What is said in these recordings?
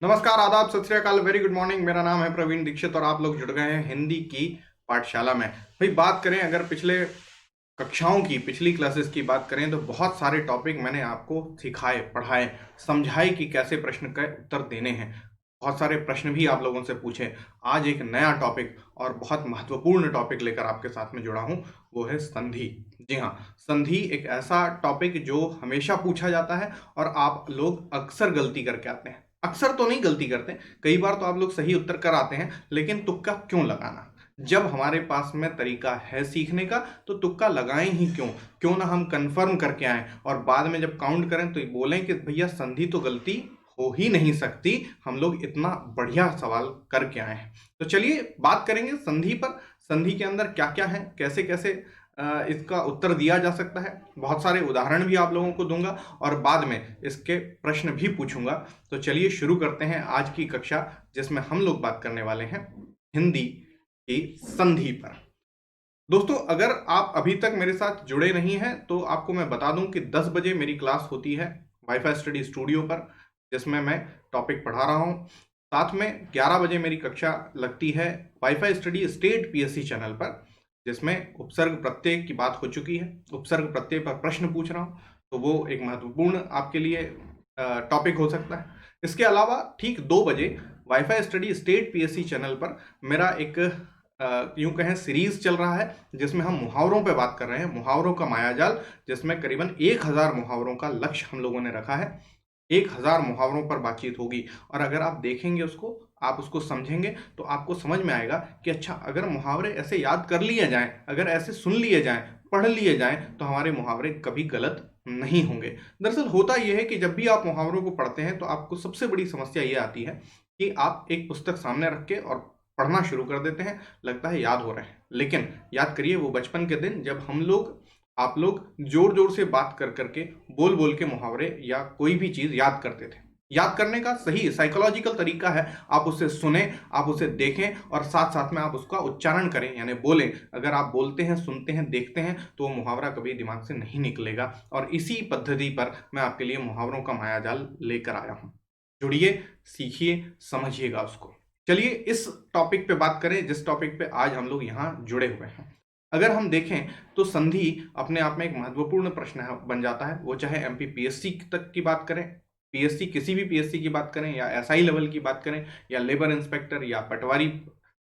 नमस्कार, आदाब, सत श्री अकाल, वेरी गुड मॉर्निंग। मेरा नाम है प्रवीण दीक्षित और आप लोग जुड़ गए हैं हिंदी की पाठशाला में। भाई बात करें अगर पिछले कक्षाओं की, पिछली क्लासेस की बात करें तो बहुत सारे टॉपिक मैंने आपको सिखाए, पढ़ाए, समझाए कि कैसे प्रश्न का उत्तर देने हैं। बहुत सारे प्रश्न भी आप लोगों से पूछे। आज एक नया टॉपिक और बहुत महत्वपूर्ण टॉपिक लेकर आपके साथ में जुड़ा हूं, वो है संधि। जी हाँ, संधि एक ऐसा टॉपिक जो हमेशा पूछा जाता है और आप लोग अक्सर गलती करके आते हैं। अक्सर तो नहीं गलती करते, कई बार तो आप लोग सही उत्तर कर आते हैं, लेकिन तुक्का क्यों लगाना? जब हमारे पास में तरीका है सीखने का तो तुक्का लगाएं ही क्यों? क्यों ना हम कंफर्म करके आए और बाद में जब काउंट करें तो बोलें कि भैया संधि तो गलती हो ही नहीं सकती, हम लोग इतना बढ़िया सवाल करके आए हैं। तो चलिए बात करेंगे संधि पर। संधि के अंदर क्या क्या है, कैसे कैसे इसका उत्तर दिया जा सकता है। बहुत सारे उदाहरण भी आप लोगों को दूंगा और बाद में इसके प्रश्न भी पूछूंगा। तो चलिए शुरू करते हैं आज की कक्षा, जिसमें हम लोग बात करने वाले हैं हिंदी की संधि पर। दोस्तों, अगर आप अभी तक मेरे साथ जुड़े नहीं हैं तो आपको मैं बता दूं कि 10 बजे मेरी क्लास होती है वाईफाई स्टडी स्टूडियो पर, जिसमें मैं टॉपिक पढ़ा रहा हूं। साथ में 11 बजे मेरी कक्षा लगती है wifi steady state PSC channel पर, जिसमें उपसर्ग प्रत्यय की बात हो चुकी है। उपसर्ग प्रत्यय पर प्रश्न पूछ रहा हूं, तो वो एक महत्वपूर्ण आपके लिए टॉपिक हो सकता है। इसके अलावा ठीक 2 बजे wifi steady state PSC channel पर मेरा एक यूं कहें सीरीज चल रहा है, जिसमें हम मुहावरों पे बात कर रहे हैं, मुहावरों का मायाजाल, जिसमें करीबन 1000 मुहावरों का लक्ष्य हम लोगों ने रखा है। 1000 मुहावरों पर बातचीत होगी और अगर आप देखेंगे उसको, आप उसको समझेंगे तो आपको समझ में आएगा कि अच्छा, अगर मुहावरे ऐसे याद कर लिए जाएं, अगर ऐसे सुन लिए जाएं, पढ़ लिए जाएं, तो हमारे मुहावरे कभी गलत नहीं होंगे। दरअसल होता यह है कि जब भी आप मुहावरों को पढ़ते हैं तो आपको सबसे बड़ी समस्या ये आती है कि आप एक पुस्तक सामने रख के और पढ़ना शुरू कर देते हैं, लगता है याद हो रहे हैं। लेकिन याद करिए वो बचपन के दिन जब हम लोग, आप लोग जोर जोर से बात कर करके, बोल बोल के मुहावरे या कोई भी चीज याद करते थे। याद करने का सही साइकोलॉजिकल तरीका है, आप उसे सुने, आप उसे देखें और साथ साथ में आप उसका उच्चारण करें, यानी बोलें। अगर आप बोलते हैं, सुनते हैं, देखते हैं तो वो मुहावरा कभी दिमाग से नहीं निकलेगा। और इसी पद्धति पर मैं आपके लिए मुहावरों का मायाजाल लेकर आया हूं। जुड़िए, सीखिए, समझिएगा उसको। चलिए इस टॉपिक पे बात करें, जिस टॉपिक पे आज हम लोग यहाँ जुड़े हुए हैं। अगर हम देखें तो संधि अपने आप में एक महत्वपूर्ण प्रश्न बन जाता है। वो चाहे एमपी पीएससी तक की बात करें, पीएससी किसी भी पीएससी की बात करें, या एसआई लेवल की बात करें, या लेबर इंस्पेक्टर या पटवारी,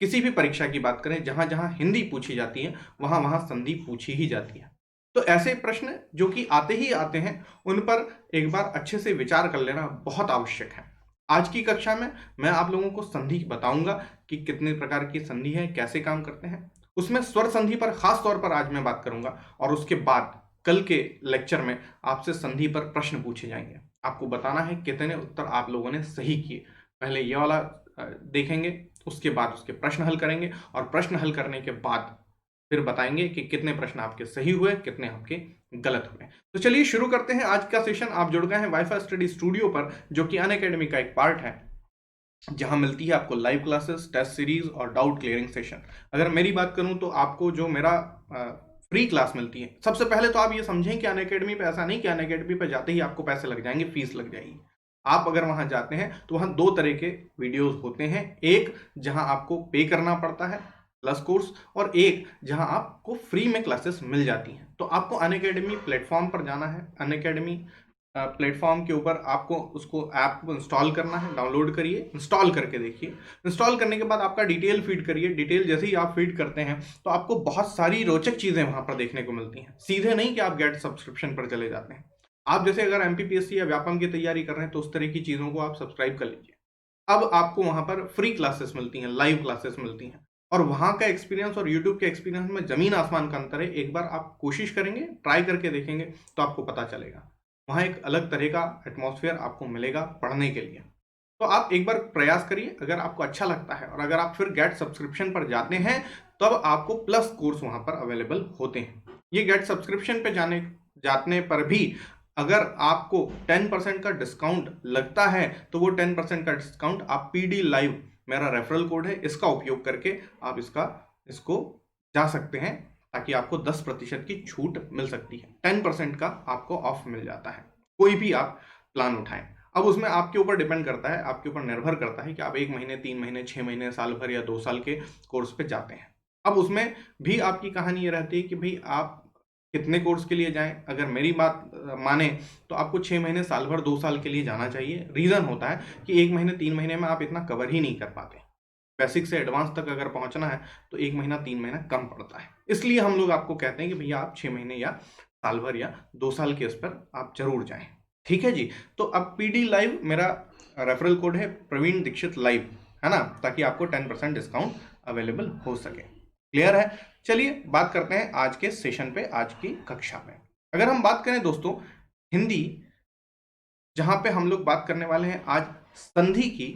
किसी भी परीक्षा की बात करें, जहां जहां हिंदी पूछी जाती है वहां वहां संधि पूछी ही जाती है। तो ऐसे प्रश्न जो कि आते ही आते हैं, उन पर एक बार अच्छे से विचार कर लेना बहुत आवश्यक है। आज की कक्षा में मैं आप लोगों को संधि बताऊंगा कि कितने प्रकार की संधि है, कैसे काम करते हैं। उसमें स्वर संधि पर खास तौर पर आज मैं बात करूंगा और उसके बाद कल के लेक्चर में आपसे संधि पर प्रश्न पूछे जाएंगे। आपको बताना है कितने उत्तर आप लोगों ने सही किए। पहले ये वाला देखेंगे, उसके बाद उसके प्रश्न हल करेंगे और प्रश्न हल करने के बाद फिर बताएंगे कि कितने प्रश्न आपके सही हुए, कितने आपके गलत हुए। तो चलिए शुरू करते हैं आज का सेशन। आप जुड़ गए हैं वाईफाई स्टडी स्टूडियो पर, जो कि अनअकैडमी का एक पार्ट है, जहां मिलती है आपको लाइव क्लासेस, टेस्ट सीरीज और डाउट क्लियरिंग सेशन। अगर मेरी बात करूं तो आपको जो मेरा फ्री क्लास मिलती है, सबसे पहले तो आप ये समझें कि अनअकैडमी पे ऐसा नहीं कि अनअकैडमी पे जाते ही आपको पैसे लग जाएंगे, फीस लग जाएगी। आप अगर वहां जाते हैं तो वहां दो तरह के वीडियोस होते हैं, एक जहां आपको पे करना पड़ता है प्लस कोर्स, और एक जहां आपको फ्री में क्लासेस मिल जाती हैं। तो आपको अनअकैडमी प्लेटफॉर्म पर जाना है। अनअकैडमी प्लेटफॉर्म के ऊपर आपको उसको ऐप को इंस्टॉल करना है। डाउनलोड करिए, इंस्टॉल करके देखिए। इंस्टॉल करने के बाद आपका डिटेल फीड करिए। डिटेल जैसे ही आप फीड करते हैं तो आपको बहुत सारी रोचक चीजें वहां पर देखने को मिलती हैं। सीधे नहीं कि आप गेट सब्सक्रिप्शन पर चले जाते हैं। आप जैसे अगर एमपीपीएससी या व्यापम की तैयारी कर रहे हैं तो उस तरह की चीजों को आप सब्सक्राइब कर लीजिए। अब आपको वहां पर फ्री क्लासेस मिलती हैं, लाइव क्लासेस मिलती हैं, और वहां का एक्सपीरियंस और यूट्यूब के एक्सपीरियंस में जमीन आसमान का अंतर है। एक बार आप कोशिश करेंगे, ट्राई करके देखेंगे तो आपको पता चलेगा। वहां एक अलग तरह का एटमॉस्फेयर आपको मिलेगा पढ़ने के लिए। तो आप एक बार प्रयास करिए, अगर आपको अच्छा लगता है और अगर आप फिर गेट सब्सक्रिप्शन पर जाते हैं तब आपको प्लस कोर्स वहां पर अवेलेबल होते हैं। ये गेट सब्सक्रिप्शन पे जाने पर भी अगर आपको 10% का डिस्काउंट लगता है तो वो 10% का डिस्काउंट आप पीडी लाइव, मेरा रेफरल कोड है, इसका उपयोग करके आप इसको जा सकते हैं, ताकि आपको 10% की छूट मिल सकती है। 10% का आपको ऑफ मिल जाता है, कोई भी आप प्लान उठाएं। अब उसमें आपके ऊपर डिपेंड करता है, आपके ऊपर निर्भर करता है कि आप 1 महीने, 3 महीने, 6 महीने, साल भर या 2 साल के कोर्स पे जाते हैं। अब उसमें भी आपकी कहानी ये रहती है कि भाई आप कितने कोर्स के लिए जाएं। अगर मेरी बात माने तो आपको 6 महीने, साल भर, 2 साल के लिए जाना चाहिए। रीजन होता है कि 1 महीने, 3 महीने में आप इतना कवर ही नहीं कर पाते। बेसिक से एडवांस तक अगर पहुंचना है तो 1 महीना, 3 महीना कम पड़ता है। इसलिए हम लोग आपको कहते हैं कि भैया आप 6 महीने या साल भर या 2 साल के उस पर आप जरूर जाएं। ठीक है जी। तो अब पीडी लाइव मेरा रेफरल कोड है, प्रवीण दीक्षित लाइव, है ना, ताकि आपको 10% डिस्काउंट अवेलेबल हो सके। क्लियर है? चलिए बात करते हैं आज के सेशन पे, आज की कक्षा में। अगर हम बात करें दोस्तों हिंदी, जहां पे हम लोग बात करने वाले हैं आज संधि की,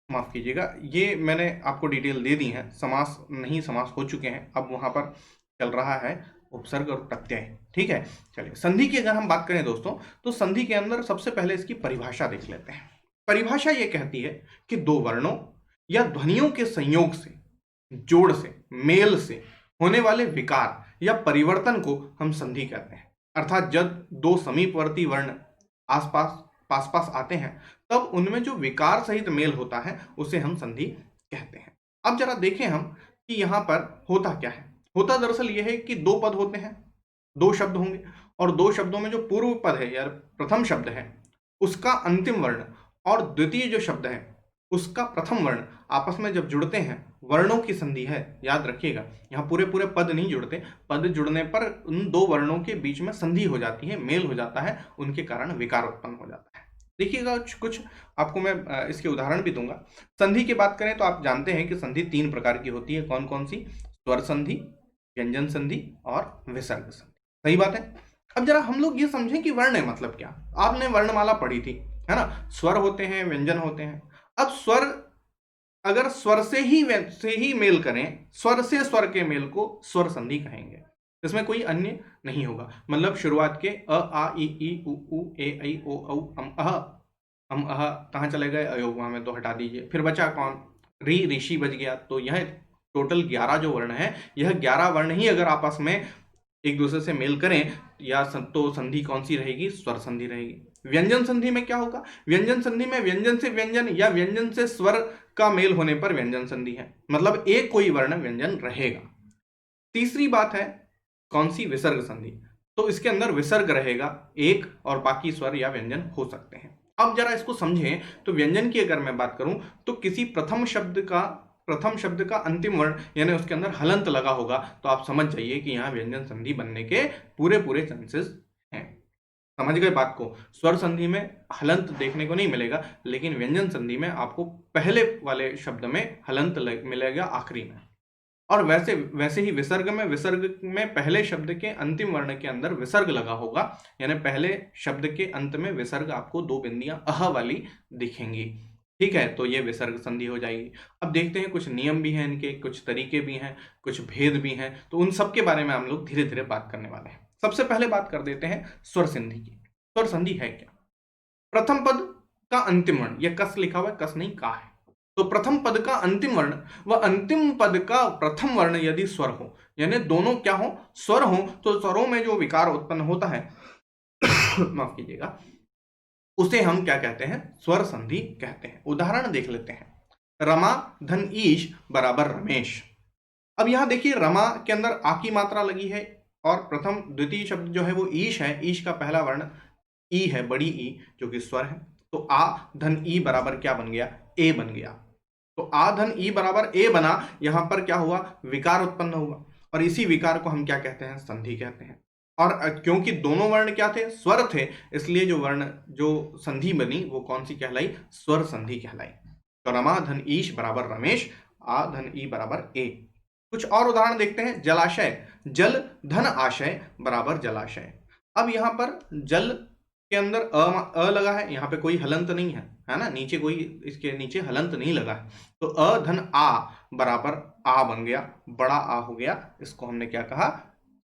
माफ कीजिएगा, ये मैंने आपको डिटेल दे दी है। समास नहीं, समास हो चुके हैं, अब वहां पर चल रहा है उपसर्ग और प्रत्यय। ठीक है, चलिए संधि की अगर हम बात करें दोस्तों, तो संधि के अंदर सबसे पहले इसकी परिभाषा देख लेते हैं। परिभाषा ये कहती है कि दो वर्णों या ध्वनियों के संयोग से, जोड़ से, मेल से होने वाले विकार या परिवर्तन को हम संधि कहते हैं। अर्थात जब दो समीपवर्ती वर्ण आसपास, पास पास आते हैं, तब उनमें जो विकार सहित मेल होता है उसे हम संधि कहते हैं। अब जरा देखें हम कि यहां पर होता क्या है। होता दरअसल यह है कि दो पद होते हैं, दो शब्द होंगे, और दो शब्दों में जो पूर्व पद है या प्रथम शब्द है उसका अंतिम वर्ण और द्वितीय जो शब्द है उसका प्रथम वर्ण आपस में जब जुड़ते हैं, वर्णों की संधि है। याद रखिएगा, यहाँ पूरे पूरे पद नहीं जुड़ते, पद जुड़ने पर उन दो वर्णों के बीच में संधि हो जाती है, मेल हो जाता है, उनके कारण विकार उत्पन्न हो जाता है। देखिएगा कुछ आपको मैं इसके उदाहरण भी दूंगा। संधि की बात करें तो आप जानते हैं कि संधि 3 प्रकार की होती है। कौन कौन सी? स्वर संधि, व्यंजन संधि और विसर्ग संधि। सही बात है। अब जरा हम लोग ये समझें कि वर्ण है मतलब क्या। आपने वर्णमाला पढ़ी थी, है ना, स्वर होते हैं, व्यंजन होते हैं। अब स्वर, अगर स्वर से ही मेल करें, स्वर से स्वर के मेल को स्वर संधि कहेंगे। इसमें कोई अन्य नहीं होगा। मतलब शुरुआत के अ, आ, ई, उ, ए, ऐ, ओ, औ, अम, अह कहाँ चले गए? अयोगवा में, तो हटा दीजिए। फिर बचा कौन? री, ऋषि बच गया। तो यह टोटल 11 जो वर्ण है, यह 11 वर्ण ही अगर आपस में एक दूसरे से मेल करें या तो संधि कौन सी रहेगी? स्वर संधि रहेगी। व्यंजन संधि में क्या होगा? व्यंजन संधि में व्यंजन से व्यंजन या व्यंजन से स्वर का मेल होने पर व्यंजन संधि है, मतलब एक कोई वर्ण व्यंजन रहेगा। तीसरी बात है कौन सी? विसर्ग संधि। तो इसके अंदर विसर्ग रहेगा एक और बाकी स्वर या व्यंजन हो सकते हैं। अब जरा इसको समझें तो व्यंजन की अगर मैं बात करूं तो किसी प्रथम शब्द का अंतिम वर्ण यानी उसके अंदर हलंत लगा होगा, तो आप समझ जाइए कि यहां व्यंजन संधि बनने के पूरे पूरे चांसेस हैं। समझ गए बात को? स्वर संधि में हलंत देखने को नहीं मिलेगा, लेकिन व्यंजन संधि में आपको पहले वाले शब्द में हलंत मिलेगा, आखिरी में। और वैसे ही विसर्ग में पहले शब्द के अंतिम वर्ण के अंदर विसर्ग लगा होगा, यानी पहले शब्द के अंत में विसर्ग आपको दो बिंदियां अह वाली दिखेंगी। ठीक है, तो ये विसर्ग संधि हो जाएगी। अब देखते हैं कुछ नियम भी हैं इनके, कुछ तरीके भी हैं, कुछ भेद भी हैं, तो उन सब के बारे में हम लोग धीरे धीरे बात करने वाले हैं। सबसे पहले बात कर देते हैं स्वर संधि की। स्वर संधि है क्या? प्रथम पद का अंतिम वर्ण, यह कस लिखा हुआ है, कस नहीं का है। तो प्रथम पद का अंतिम वर्ण व अंतिम पद का प्रथम वर्ण यदि स्वर हो, यानी दोनों क्या हो? स्वर हो, तो स्वरों में जो विकार उत्पन्न होता है माफ कीजिएगा, उसे हम क्या कहते हैं? स्वर संधि कहते हैं। उदाहरण देख लेते हैं। रमा धन ईश बराबर रमेश। अब यहां देखिए, रमा के अंदर आ की मात्रा लगी है और प्रथम द्वितीय शब्द जो है वो ईश है। ईश का पहला वर्ण ई है, बड़ी ई, जो कि स्वर है। तो आ धन ई बराबर क्या बन गया? ए बन गया। तो आ धन ई बराबर ए बना, यहां पर क्या हुआ? विकार उत्पन्न हुआ, और इसी विकार को हम क्या कहते हैं? संधि कहते हैं। और क्योंकि दोनों वर्ण क्या थे? स्वर थे, इसलिए जो संधि बनी वो कौन सी कहलाई? स्वर संधि कहलाई। तो रमा धन ईश बराबर रमेश, आ धन ई बराबर ए। कुछ और उदाहरण देखते हैं। जलाशय, जल धन आशय बराबर जलाशय। अब यहां पर जल के अंदर अ लगा है, यहां पे कोई हलंत नहीं है ना, नीचे कोई, इसके नीचे हलंत नहीं लगा है, तो अ धन आ बराबर आ बन गया, बड़ा आ हो गया। इसको हमने क्या कहा?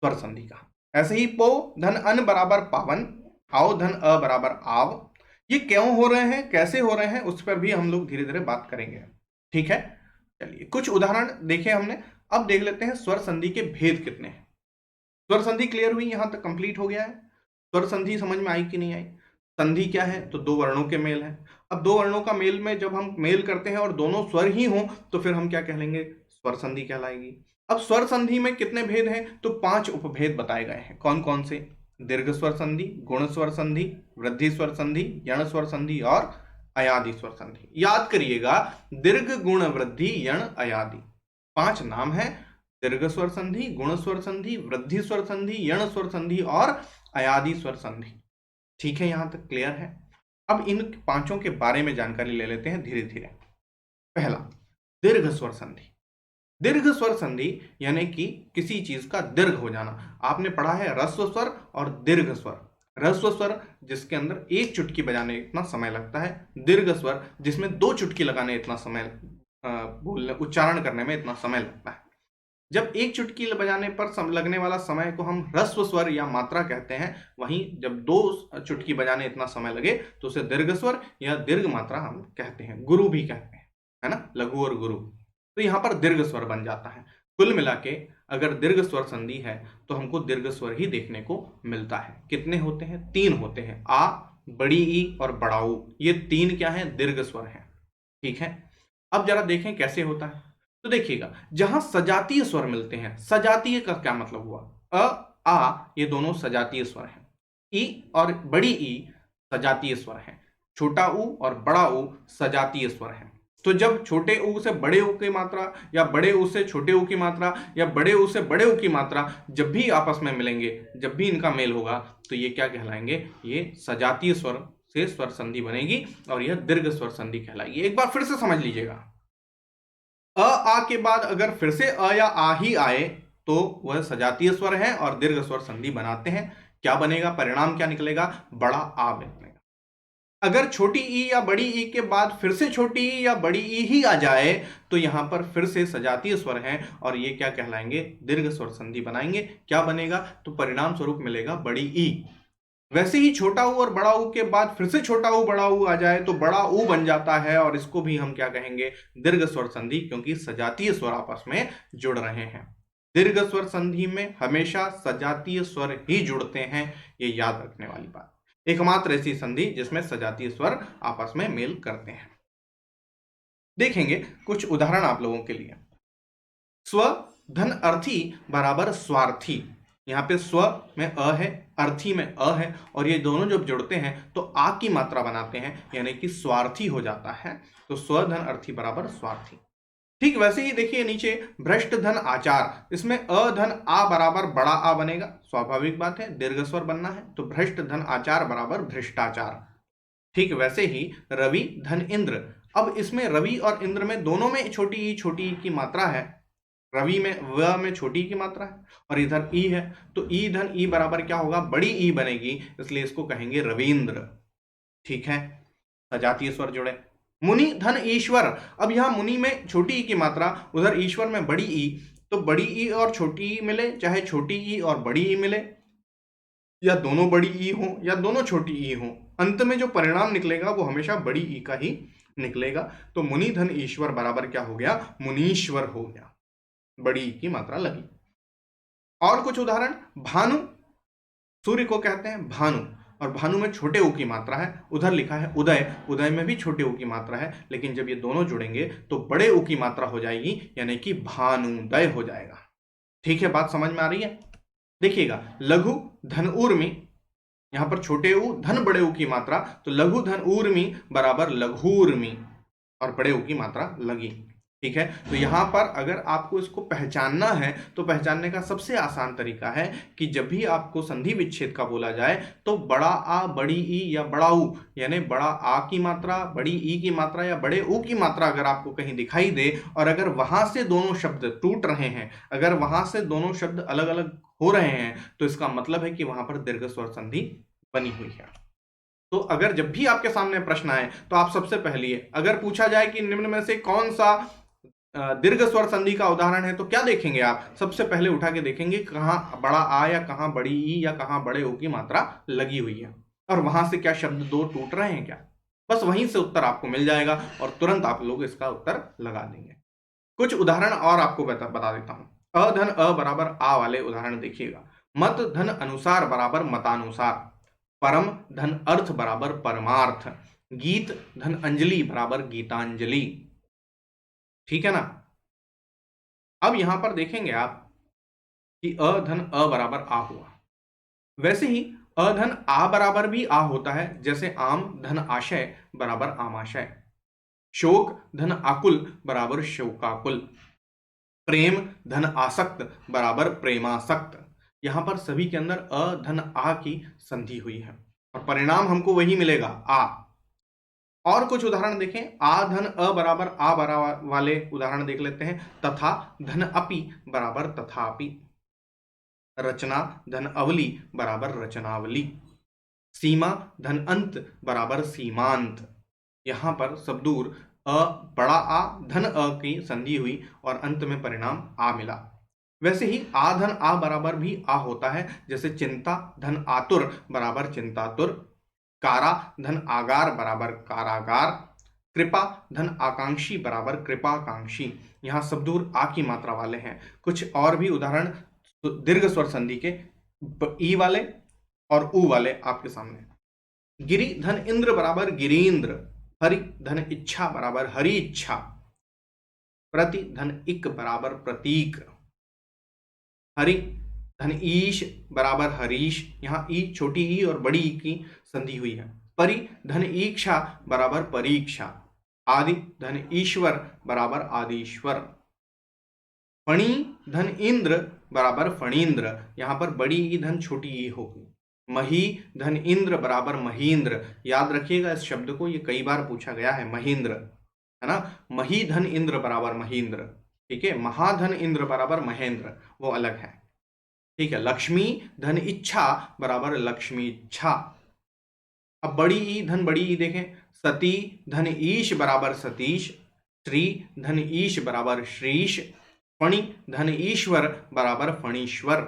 स्वर संधि कहा। ऐसे ही पो धन अन बराबर पावन, आओ धन अ बराबर आव। ये क्यों हो रहे हैं, कैसे हो रहे हैं, उस पर भी हम लोग धीरे धीरे बात करेंगे। ठीक है, चलिए कुछ उदाहरण देखे हमने। अब देख लेते हैं स्वर संधि के भेद कितने हैं। स्वर संधि क्लियर हुई, यहां तक कंप्लीट हो गया है। स्वर संधि समझ में आई कि नहीं आई? संधि क्या है? तो दो वर्णों के मेल है। अब दो वर्णों का मेल में जब हम मेल करते हैं और दोनों स्वर ही हों तो फिर हम क्या कहलेंगे? स्वर संधि कहलाएगी। अब स्वर संधि में कितने भेद हैं? तो 5 उपभेद बताए गए हैं। कौन कौन से? दीर्घ स्वर संधि, गुण स्वर संधि, वृद्धि स्वर संधि, यण स्वर संधि और अयादि स्वर संधि। याद करिएगा, दीर्घ, गुण, वृद्धि, यण, अयादि, 5 नाम है। दीर्घ स्वर संधि, गुण स्वर संधि, वृद्धि स्वर संधि, यण स्वर संधि और अयादि स्वर संधि। ठीक है, यहां तक क्लियर है। अब इन पांचों के बारे में जानकारी ले लेते हैं धीरे धीरे। पहला, दीर्घ स्वर संधि। दीर्घ स्वर संधि यानी कि किसी चीज का दीर्घ हो जाना। आपने पढ़ा है ह्रस्व स्वर और दीर्घ स्वर। ह्रस्व स्वर जिसके अंदर एक चुटकी बजाने इतना समय लगता है, दीर्घ स्वर जिसमें 2 चुटकी लगाने इतना समय, बोलने उच्चारण करने में इतना समय लगता है। जब एक चुटकी बजाने पर लगने वाला समय को हम ह्रस्व स्वर या मात्रा कहते हैं, वहीं जब 2 चुटकी बजाने इतना समय लगे तो उसे दीर्घ स्वर या दीर्घ मात्रा हम कहते हैं। गुरु भी कहते हैं, है ना, लघु और गुरु। तो यहां पर दीर्घ स्वर बन जाता है। कुल मिला के अगर दीर्घ स्वर संधि है तो हमको दीर्घ स्वर ही देखने को मिलता है। कितने होते हैं? 3 होते हैं। आ, बड़ी ई और बड़ा ऊ, ये 3 क्या है? दीर्घ स्वर है। ठीक है, अब जरा देखें कैसे होता है। तो देखिएगा, जहां सजातीय स्वर मिलते हैं, सजातीय का क्या मतलब हुआ? अ, आ, ये दोनों सजातीय स्वर हैं। ई और बड़ी ई सजातीय स्वर हैं। छोटा ऊ और बड़ा ऊ सजातीय स्वर हैं। तो जब छोटे ऊ से बड़े ऊ की मात्रा या बड़े ऊ से छोटे ऊ की मात्रा या बड़े ऊ से बड़े ऊ की मात्रा जब भी आपस में मिलेंगे, जब भी इनका मेल होगा, तो ये क्या कहलाएंगे? ये सजातीय स्वर से स्वर संधि बनेगी और यह दीर्घ स्वर संधि कहलाएगी। एक बार फिर से समझ लीजिएगा, अ आ के बाद अगर फिर से अ या आ ही आए तो वह सजातीय स्वर है और दीर्घ स्वर संधि बनाते हैं। क्या बनेगा? परिणाम क्या निकलेगा? बड़ा आ बनेगा। अगर छोटी ई या बड़ी ई के बाद फिर से छोटी ई या बड़ी ई ही आ जाए तो यहां पर फिर से सजातीय स्वर है और ये क्या कहलाएंगे? दीर्घ स्वर संधि बनाएंगे। क्या बनेगा? तो परिणाम स्वरूप मिलेगा बड़ी ई। वैसे ही छोटा ऊ और बड़ा ऊ के बाद फिर से छोटा ऊ बड़ा ऊ आ जाए तो बड़ा ऊ बन जाता है और इसको भी हम क्या कहेंगे? दीर्घ स्वर संधि, क्योंकि सजातीय स्वर आपस में जुड़ रहे हैं। दीर्घ स्वर संधि में हमेशा सजातीय स्वर ही जुड़ते हैं, ये याद रखने वाली बात। एकमात्र ऐसी संधि जिसमें सजातीय स्वर आपस में मेल करते हैं। देखेंगे कुछ उदाहरण आप लोगों के लिए। स्व धन अर्थी बराबर स्वार्थी। यहाँ पे स्व में अ है, अर्थी में अ है और ये दोनों जब जुड़ते हैं तो आ की मात्रा बनाते हैं, यानी कि स्वार्थी हो जाता है। तो स्व धन अर्थी बराबर स्वार्थी। ठीक वैसे ही देखिए नीचे, भ्रष्ट धन आचार। इसमें अ धन आ बराबर बड़ा आ बनेगा, स्वाभाविक बात है, दीर्घ स्वर बनना है, तो भ्रष्ट धन आचार बराबर भ्रष्टाचार। ठीक वैसे ही रवि धन इंद्र। अब इसमें रवि और इंद्र में दोनों में छोटी ई की मात्रा है। रवि में व में छोटी की मात्रा है और इधर ई है, तो ई धन ई बराबर क्या होगा? बड़ी ई बनेगी, इसलिए इसको कहेंगे रविंद्र। ठीक है, सजातीय स्वर जुड़े। मुनि धन ईश्वर। अब यहां मुनि में छोटी ई की मात्रा, उधर ईश्वर में बड़ी ई, तो बड़ी ई और छोटी ई मिले, चाहे छोटी ई और बड़ी ई मिले, या दोनों बड़ी ई हो या दोनों छोटी ई हो, अंत में जो परिणाम निकलेगा वो हमेशा बड़ी ई का ही निकलेगा। तो मुनि धन ईश्वर बराबर क्या हो गया? मुनीश्वर हो गया, बड़ी ई की मात्रा लगी। और कुछ उदाहरण, भानु, सूर्य को कहते हैं भानु और भानु में छोटे ऊ की मात्रा है। उधर लिखा है उदय, उदय में भी छोटे ऊ की मात्रा है, लेकिन जब ये दोनों जुड़ेंगे तो बड़े ऊ की मात्रा हो जाएगी, यानी कि भानुदय हो जाएगा। ठीक है, बात समझ में आ रही है? देखिएगा, लघु धन ऊर्मी, यहां पर छोटे ऊ धन बड़े ऊ की मात्रा, तो लघु धन ऊर्मी बराबर लघूर्मी और बड़े ऊ की मात्रा लगी। ठीक है, तो यहां पर अगर आपको इसको पहचानना है तो पहचानने का सबसे आसान तरीका है कि जब भी आपको संधि विच्छेद का बोला जाए तो बड़ा आ, बड़ी ई या बड़ा ऊ, यानी बड़ा आ की मात्रा, बड़ी ई की मात्रा या बड़े ऊ की मात्रा अगर आपको कहीं दिखाई दे और अगर वहां से दोनों शब्द टूट रहे हैं, अगर वहां से दोनों शब्द अलग अलग हो रहे हैं, तो इसका मतलब है कि वहां पर दीर्घ स्वर संधि बनी हुई है। तो अगर जब भी आपके सामने प्रश्न आए तो आप सबसे पहले, अगर पूछा जाए कि निम्न में से कौन सा दीर्घ स्वर संधि का उदाहरण है, तो क्या देखेंगे आप? सबसे पहले उठा के देखेंगे कहां बड़ा आ या कहां बड़ी ई या कहां बड़े ओ की मात्रा लगी हुई है और वहां से क्या शब्द दो टूट रहे हैं क्या। बस वहीं से उत्तर आपको मिल जाएगा और तुरंत आप लोग इसका उत्तर लगा देंगे। कुछ उदाहरण और आपको बता देता हूं। अ धन अ बराबर आ वाले उदाहरण देखिएगा। मत धन अनुसार बराबर मतानुसार। परम धन अर्थ बराबर परमार्थ, गीत धन अंजलि बराबर गीतांजलि। ठीक है ना। अब यहां पर देखेंगे आप कि अ धन अ बराबर आ हुआ, वैसे ही अ धन आ बराबर भी आ होता है, जैसे आम धन आशय बराबर आमाशय, शोक धन आकुल बराबर शोकाकुल, प्रेम धन आसक्त बराबर प्रेमासक्त। यहां पर सभी के अंदर अ धन आ की संधि हुई है और परिणाम हमको वही मिलेगा, आ। और कुछ उदाहरण देखें, आ धन अ बराबर आ बराबर वाले उदाहरण देख लेते हैं। तथा धन अपि बराबर तथापि, रचना धन अवली बराबर रचनावली, सीमा धन अंत बराबर सीमांत। यहां पर सबदूर अ बड़ा आ धन अ की संधि हुई और अंत में परिणाम आ मिला। वैसे ही आ धन आ बराबर भी आ होता है, जैसे चिंता धन आतुर बराबर चिंतातुर, कारा धन आगार बराबर कारागार, कृपा धन आकांक्षी बराबर कृपाकांक्षी। यहाँ सबदूर आ की मात्रा वाले हैं। कुछ और भी उदाहरण दीर्घ स्वर संधि के ई वाले और ऊ वाले आपके सामने। गिरि धन इंद्र बराबर गिरीन्द्र, हरि धन इच्छा बराबर हरि इच्छा, प्रति धन इक बराबर प्रतीक, हरि धन ईश बराबर हरीश। यहां ई छोटी ई और बड़ी ई की संधि हुई है। परि धन ईक्षा बराबर परीक्षा, आदि धन ईश्वर बराबर आदिश्वर, फणी धन इंद्र बराबर फणींद्र। यहां पर बड़ी ई धन छोटी ई होगी। मही धन इंद्र बराबर महींद्र। याद रखिएगा इस शब्द को, ये कई बार पूछा गया है, महींद्र, है ना। मही धन इंद्र बराबर महींद्र। ठीक है। महाधन इंद्र बराबर महेंद्र, वो अलग है। ठीक है। लक्ष्मी धन इच्छा बराबर लक्ष्मी इच्छा। अब बड़ी ई धन बड़ी ई देखें, सती धन ईश बराबर सतीश, श्री धन ईश बराबर श्रीश, फणि धन ईश्वर बराबर फणीश्वर।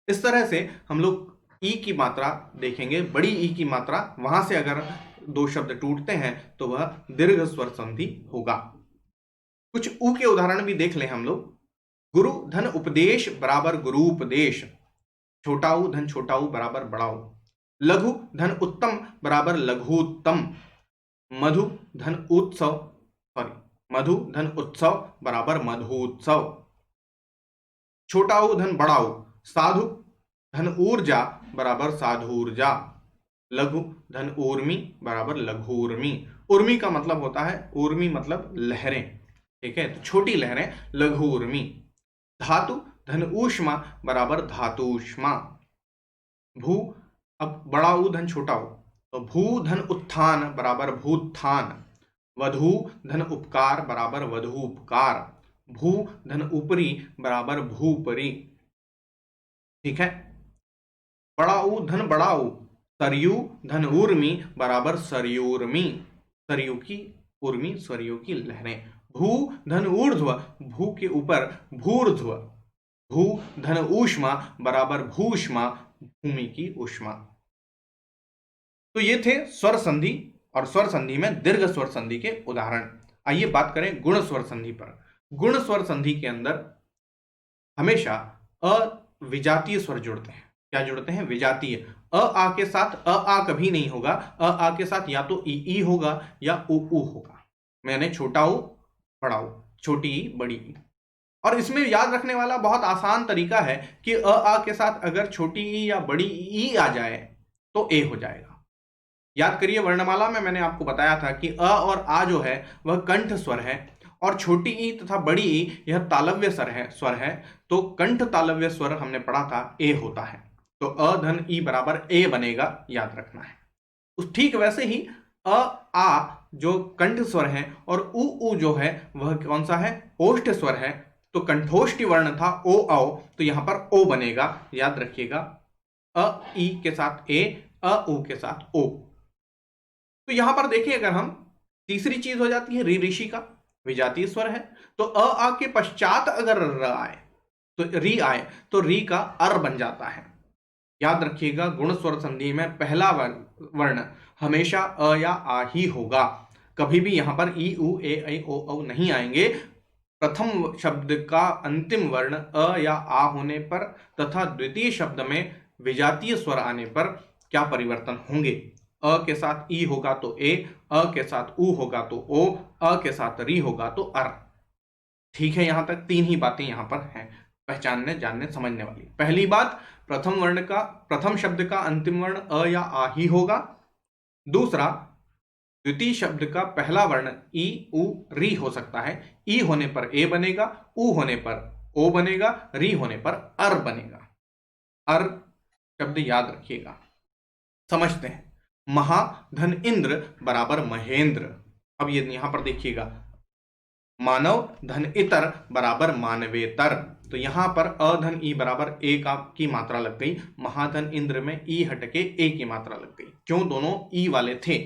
इस तरह से हम लोग ई की मात्रा देखेंगे। बड़ी ई की मात्रा, वहां से अगर दो शब्द टूटते हैं तो वह दीर्घ स्वर संधि होगा। कुछ ऊ के उदाहरण भी देख लें हम लोग। गुरु धन उपदेश बराबर गुरु उपदेश, छोटा ऊ धन छोटा ऊ बराबर बड़ा ऊ, लघु धन उत्तम बराबर लघुत्तम, मधु धन उत्सव मधु धन उत्सव बराबर मधुत्सव, छोटा ऊ धन बड़ा ऊ, साधु धन ऊर्जा बराबर साधूर्जा, लघु धन ऊर्मी बराबर लघूर्मी। उर्मी का मतलब होता है, ऊर्मी मतलब लहरें। ठीक है। तो छोटी लहरें लघु उर्मी। धातु धन ऊष्मा बराबर धातुष्मा, भू, अब बड़ा ऊ धन छोटा ऊ, तो भू धन उत्थान बराबर भूत्थान, वधू धन उपकार बराबर वधू उपकार, भू धन ऊपरी बराबर भूपरी। ठीक है। बड़ा ऊ धन बड़ा ऊ, सरयू धन ऊर्मी बराबर सरयूर्मी, सरयू की उर्मी, सरयू की लहरें। भू धन ऊर्ध्व, भू के ऊपर भूर्ध्व, भू धन ऊष्मा बराबर भूष्मा, भूमि की ऊष्मा। तो ये थे स्वर संधि और स्वर संधि में दीर्घ स्वर संधि के उदाहरण। आइए बात करें गुण स्वर संधि पर। गुण स्वर संधि के अंदर हमेशा अविजातीय स्वर जुड़ते हैं। क्या जुड़ते हैं? विजातीय। अ आ के साथ अ आ कभी नहीं होगा। अ आ के साथ या तो ई होगा या उ होगा। मैंने छोटा ऊ बड़ा ऊ, छोटी ई बड़ी ई। और इसमें याद रखने वाला बहुत आसान तरीका है कि अ आ के साथ अगर छोटी ई या बड़ी ई आ जाए तो ए हो जाएगा। याद करिए, वर्णमाला में मैंने आपको बताया था कि अ और आ जो है वह कंठ स्वर है और छोटी ई तथा बड़ी ई यह तालव्य स्वर है। तो कंठ तालव्य स्वर हमने पढ़ा था, ए होता है। तो अ धन ई बराबर ए बनेगा, याद रखना है। उस ठीक वैसे ही अ आ जो कंठ स्वर है और उ जो है वह कौन सा है? ओष्ठ स्वर है। तो कंठोष्ठी वर्ण था ओ औ, तो यहां पर ओ बनेगा, याद रखिएगा। अ ई के साथ ए, अ उ के साथ ओ। तो यहां पर देखिए, अगर हम तीसरी चीज हो जाती है री ऋषि का, विजातीय स्वर है। तो अ आ के पश्चात अगर र आए तो री आए तो री का अर बन जाता है। याद रखिएगा, गुण स्वर संधि में पहला वर्ण हमेशा अ या आ ही होगा। कभी भी यहां पर ई उ ए ऐ ओ औ नहीं आएंगे। प्रथम शब्द का अंतिम वर्ण अ या आ होने पर तथा द्वितीय शब्द में विजातीय स्वर आने पर क्या परिवर्तन होंगे? अ के साथ ई होगा तो ए, अ के साथ उ होगा तो ओ, अ के साथ री होगा तो अर। ठीक है, यहां तक 3 ही बातें यहां पर हैं पहचानने, जानने, समझने वाली। पहली बात, प्रथम शब्द का अंतिम वर्ण अ या आ ही होगा। दूसरा, द्वितीय शब्द का पहला वर्ण ई, उ, री हो सकता है। ई होने पर ए बनेगा, उ होने पर ओ बनेगा, री होने पर अर बनेगा। अर शब्द याद रखिएगा। समझते हैं। महा धन इंद्र बराबर महेंद्र। अब ये यहां पर देखिएगा, मानव धन इतर बराबर मानवेतर। तो यहां पर अधन ई बराबर ए का की मात्रा लग गई, महाधन इंद्र में ई हटके ए की मात्रा लग गई। क्यों? दोनों ई वाले थे।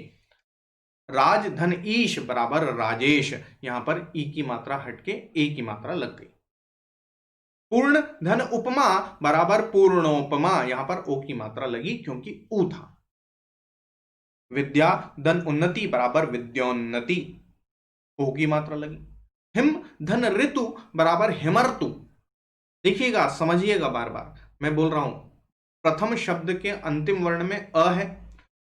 राज धन ईश बराबर राजेश, यहां पर ई की मात्रा हटके ए की मात्रा लग गई। पूर्ण धन उपमा बराबर पूर्णोपमा, यहां पर ओ की मात्रा लगी क्योंकि ऊ था। विद्या धन उन्नति बराबर विद्योन्नति, ओ की मात्रा लगी। हिम धन ऋतु बराबर हिमर्तु। देखिएगा, समझिएगा, बार बार मैं बोल रहा हूं, प्रथम शब्द के अंतिम वर्ण में अ है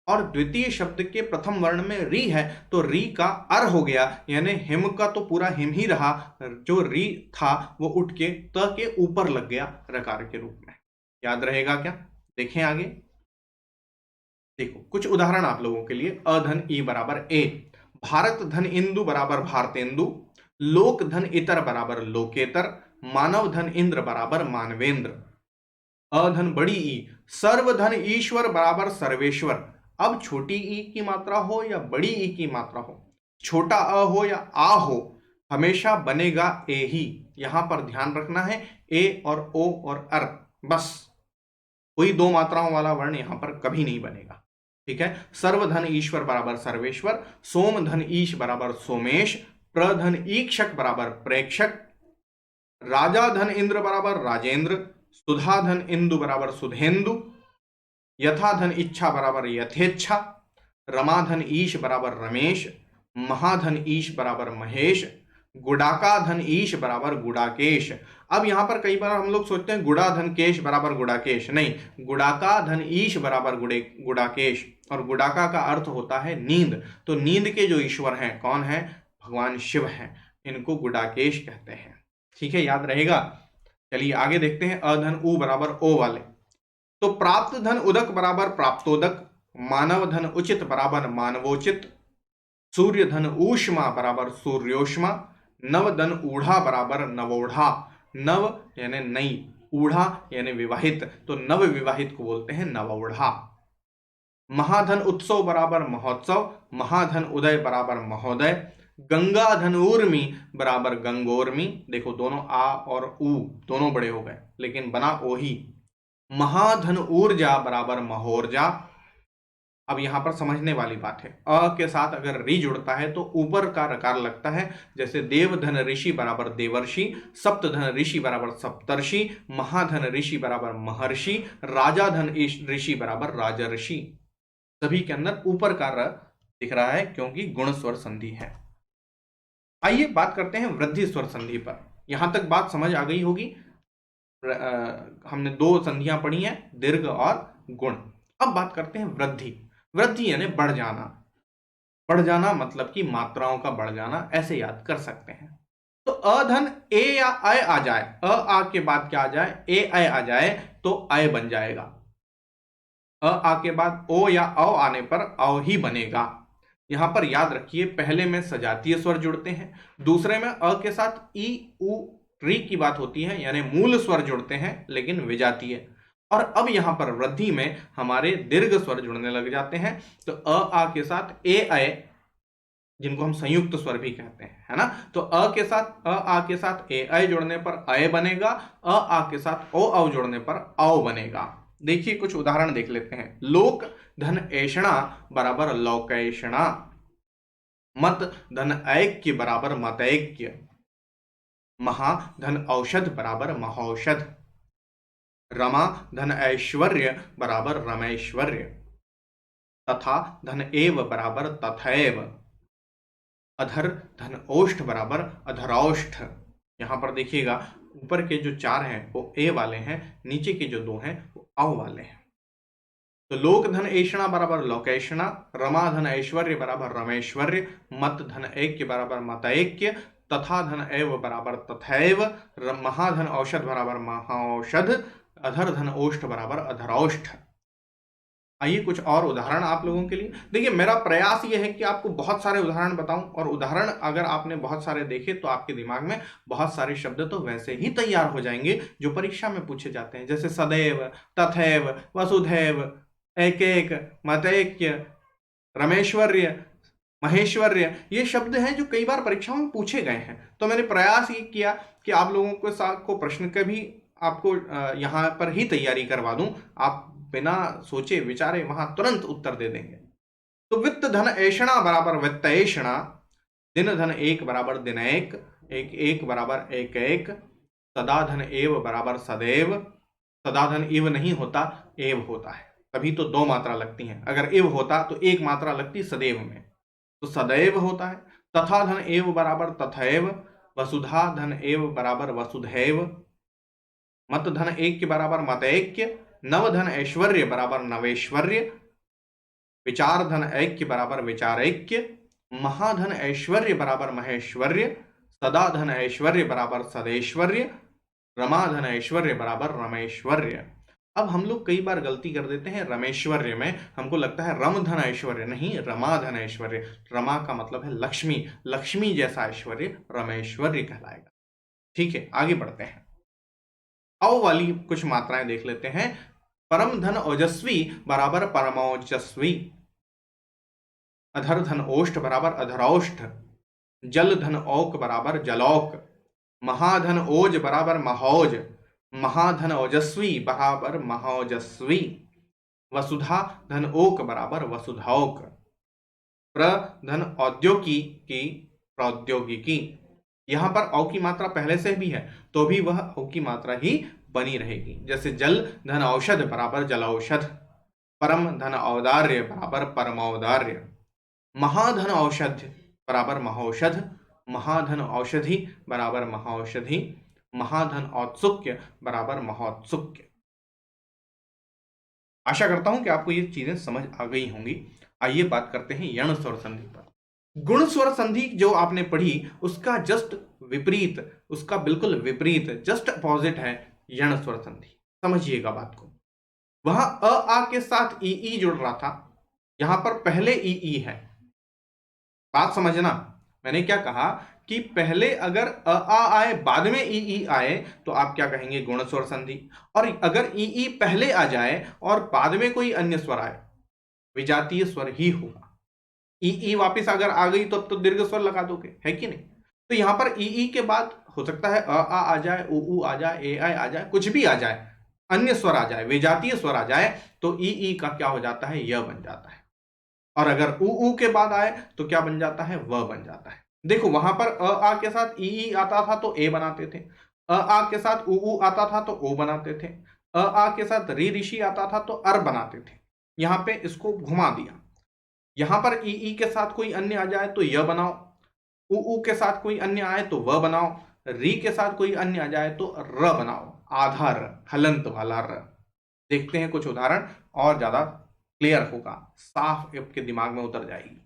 और द्वितीय शब्द के प्रथम वर्ण में री है, तो री का अर हो गया, यानी हिम का तो पूरा हिम ही रहा, जो री था वो उठ के त के ऊपर लग गया रकार के रूप में। याद रहेगा क्या? देखें आगे। देखो कुछ उदाहरण आप लोगों के लिए। अधन ई बराबर ए, भारत धन इंदु बराबर भारतेंदु, लोक धन इतर बराबर लोकेतर, मानव धन इंद्र बराबर मानवेंद्र। अधन बड़ी ई, सर्व धन ईश्वर बराबर सर्वेश्वर। अब छोटी ई की मात्रा हो या बड़ी ई की मात्रा हो, छोटा अ हो या आ हो, हमेशा बनेगा ए ही। यहां पर ध्यान रखना है, ए और ओ और अर, बस। कोई दो मात्राओं वाला वर्ण यहां पर कभी नहीं बनेगा। ठीक है। सर्वधन ईश्वर बराबर सर्वेश्वर, सोम धन ईश बराबर सोमेश, प्रधन ईक्षक बराबर प्रेक्षक, राजा धन इंद्र बराबर राजेंद्र, सुधा धन इंदु बराबर सुधेंदु, यथा धन इच्छा बराबर यथेच्छा, रमाधन ईश बराबर रमेश, महाधन ईश बराबर महेश, गुडाका धन ईश बराबर गुडाकेश। अब यहां पर कई बार हम लोग सोचते हैं गुड़ा धन केश बराबर गुडाकेश, नहीं, गुडाका धन ईश बराबर गुडाकेश, और गुडाका का अर्थ होता है नींद। तो नींद के जो ईश्वर हैं कौन है? भगवान शिव हैं, इनको गुडाकेश कहते हैं। ठीक है, याद रहेगा। चलिए आगे देखते हैं। अधन उ बराबर ओ वाले, तो प्राप्त धन उदक बराबर प्राप्तोदक, मानव धन उचित बराबर मानवोचित, सूर्य धन ऊष्मा बराबर सूर्योष्मा, नव धन ऊढ़ा बराबर नवोढ़ा। नव यानी नई, ऊढ़ा यानी विवाहित, तो नव विवाहित को बोलते हैं नवोढ़ा। महाधन उत्सव बराबर महोत्सव, महाधन उदय बराबर महोदय, गंगा धन ऊर्मी बराबर गंगोर्मी। देखो दोनों आ और ऊ दोनों बड़े हो गए, लेकिन बना ओ ही। महाधन ऊर्जा बराबर महोर्जा। अब यहां पर समझने वाली बात है, अ के साथ अगर री जुड़ता है तो ऊपर का रकार लगता है। जैसे देवधन ऋषि बराबर देवर्षि, सप्तधन ऋषि बराबर सप्तर्षि, महाधन ऋषि बराबर महर्षि, राजा धन ऋषि बराबर राजर्षि। सभी के अंदर ऊपर का र दिख रहा है क्योंकि गुण स्वर संधि है। आइए बात करते हैं वृद्धि स्वर संधि पर। यहां तक बात समझ आ गई होगी। हमने दो संधियां पढ़ी हैं, दीर्घ और गुण। अब बात करते हैं वृद्धि। वृद्धि यानी बढ़ जाना। बढ़ जाना मतलब कि मात्राओं का बढ़ जाना, ऐसे याद कर सकते हैं। तो अधन ए या अय आ जाए, अ आ के बाद क्या आ जाए? ए अय आ जाए तो अय बन जाएगा। अ आ के बाद ओ या औ आने पर औ ही बनेगा। यहां पर याद रखिए, पहले में सजातीय स्वर जुड़ते हैं, दूसरे में अ के साथ ई उ री की बात होती है, यानी मूल स्वर जुड़ते हैं लेकिन विजातीय। और अब यहां पर वृद्धि में हमारे दीर्घ स्वर जुड़ने लग जाते हैं। तो अ आ के साथ ए अय, जिनको हम संयुक्त स्वर भी कहते हैं, है ना। तो अ के साथ, अ आ के साथ ए अय जुड़ने पर अय बनेगा, अ आ के साथ ओ औ जुड़ने पर औ बनेगा। देखिए कुछ उदाहरण देख लेते हैं। लोक धन ऐषणा बराबर लौकैषणा, मत धन ऐक्य बराबर मतैक्य, महा धन औषध बराबर महौषध, रमा धन ऐश्वर्य बराबर रमैश्वर्य, तथा धन एव बराबर तथैव, अधर धन ओष्ठ बराबर अधरौष्ठ। यहां पर देखिएगा, ऊपर के जो चार हैं वो ए वाले हैं, नीचे के जो दो हैं वो औ वाले हैं। तो लोक धन ऐषणा बराबर लोकेशणा, रमा धन ऐश्वर्य बराबर रमेश्वर्य, मत धन ऐक्य बराबर मतैक्य, तथा धन एव बराबर तथैव, महाधन औषध बराबर महाऔषध, अधर धन ओष्ठ बराबर अधरौष्ठ। आइए कुछ और उदाहरण आप लोगों के लिए। देखिए मेरा प्रयास ये है कि आपको बहुत सारे उदाहरण बताऊं, और उदाहरण अगर आपने बहुत सारे देखे तो आपके दिमाग में बहुत सारे शब्द तो वैसे ही तैयार हो जाएंगे जो परीक्षा में पूछे जाते हैं, जैसे सदैव, तथैव, वसुधैव, एक एक, मतैक्य, रमेश्वर्य, महेश्वर्य, ये शब्द हैं जो कई बार परीक्षाओं में पूछे गए हैं। तो मैंने प्रयास ये किया कि आप लोगों के साथ को प्रश्न के भी आपको यहाँ पर ही तैयारी करवा दूं, आप बिना सोचे विचारे वहां तुरंत उत्तर दे देंगे। तो वित्त धन ऐषणा बराबर वित्त ऐषणा, दिन धन एक बराबर दिन एक, एक एक बराबर एक एक, सदा धन एव बराबर सदैव, सदा धन एव नहीं होता, एव होता है, तभी तो दो मात्रा लगती हैं। अगर एव होता तो एक मात्रा लगती सदैव में, तो सदैव होता है। तथा धन एव बराबर तथैव, वसुधा धन एव बराबर वसुधैव, मत धन ऐक्य बराबर मतैक्य, नव धन ऐश्वर्य बराबर नवेश्वर्य, विचार धन ऐक्य बराबर विचारैक्य, महाधन ऐश्वर्य बराबर महेश्वर्य, सदा धन ऐश्वर्य बराबर सदैश्वर्य, रमाधन ऐश्वर्य बराबर रमेश्वर्य। अब हम लोग कई बार गलती कर देते हैं रमेश्वर्य में, हमको लगता है रम धन ऐश्वर्य, नहीं, रमाधन ऐश्वर्य। रमा का मतलब है लक्ष्मी, लक्ष्मी जैसा ऐश्वर्य रमेश्वर्य कहलाएगा। ठीक है, आगे बढ़ते हैं। अव वाली कुछ मात्राएं देख लेते हैं। परम धन ओजस्वी बराबर परमोजस्वी, अधर धन ओष्ठ बराबर अधरौष्ठ, जल धन औक बराबर जलौक, महाधन ओज बराबर महोज, महाधन ओजस्वी बराबर महोजस्वी, वसुधा धन ओक बराबर वसुधौक, प्रधन औद्योगिकी की प्रौद्योगिकी। यहां पर औ की मात्रा पहले से भी है तो भी वह औ की मात्रा ही बनी रहेगी। जैसे जल धन औषध बराबर जलौषध, परम धन औदार्य बराबर परमौदार्य, महाधन औषध बराबर महौषध, महाधन औषधि बराबर महौषधि, महाधन औत्सुक्य बराबर महोत्सुक्य। आशा करता हूं कि आपको ये चीजें समझ आ गई होंगी। आइए बात करते हैं यण स्वर संधि पर। गुण स्वर संधि जो आपने पढ़ी उसका जस्ट विपरीत, उसका बिल्कुल विपरीत, जस्ट अपोजिट है यण स्वर संधि। समझिएगा बात को। वहां अ आ के साथ ई जुड़ रहा था, यहां पर पहले ई है। बात समझना, मैंने क्या कहा कि पहले अगर अ आ आए बाद में ई आए तो आप क्या कहेंगे, गुण स्वर संधि। और अगर ई पहले आ जाए और बाद में कोई अन्य स्वर आए, विजातीय स्वर ही होगा। ई वापिस अगर आ गई तो अब तो दीर्घ स्वर लगा दोगे, है कि नहीं। तो यहां पर ई के बाद हो सकता है अ आ जाए, उ आ जाए, ए आ जाए, कुछ भी आ जाए, अन्य स्वर आ जाए, विजातीय स्वर आ जाए, तो ई का क्या हो जाता है, य बन जाता है। और अगर उ के बाद आए तो क्या बन जाता है, व बन जाता है। देखो वहां पर अ आ के साथ ई आता था तो ए बनाते थे, अ आ के साथ उ आता था तो ओ बनाते थे, अ आ के साथ ऋषि आता था तो अर बनाते थे। यहां पे इसको घुमा दिया, यहां पर ई के साथ कोई अन्य आ जाए तो य बनाओ, उ के साथ कोई अन्य आए तो व बनाओ, री के साथ कोई अन्य आ जाए तो र बनाओ, आधा र, हलंत वाला र। देखते हैं कुछ उदाहरण, और ज्यादा क्लियर होगा, साफ आपके दिमाग में उतर जाएगी।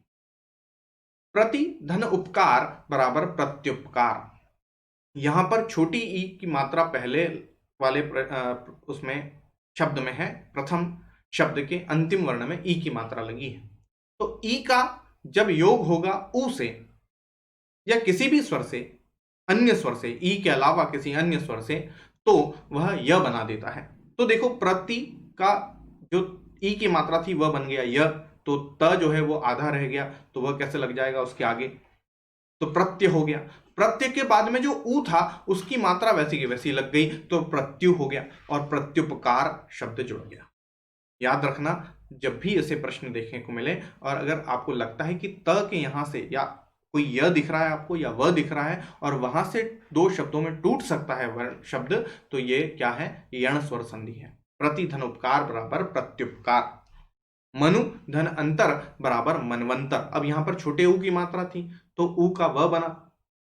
प्रति धन उपकार बराबर प्रत्युपकार। यहां पर छोटी ई की मात्रा पहले वाले उसमें शब्द में है, प्रथम शब्द के अंतिम वर्ण में ई की मात्रा लगी है। तो ई का जब योग होगा उ से या किसी भी स्वर से, अन्य स्वर से, ई के अलावा किसी अन्य स्वर से, तो वह य बना देता है। तो देखो प्रति का जो ई की मात्रा थी वह बन गया य, तो त जो है वो आधा रह गया, तो वह कैसे लग जाएगा उसके आगे, तो प्रत्यय हो गया। प्रत्यय के बाद में जो ऊ था उसकी मात्रा वैसी की वैसी लग गई, तो प्रत्यु हो गया, और प्रत्युपकार शब्द जुड़ गया। याद रखना, जब भी ऐसे प्रश्न देखने को मिले और अगर आपको लगता है कि त के यहां से या कोई य दिख रहा है आपको या व दिख रहा है और वहां से दो शब्दों में टूट सकता है वर्ण शब्द, तो ये क्या है, यण स्वर संधि है। प्रति धन उपकार बराबर प्रत्युपकार, मनु धन अंतर बराबर मनवंतर। अब यहां पर छोटे ऊ की मात्रा थी तो ऊ का व बना,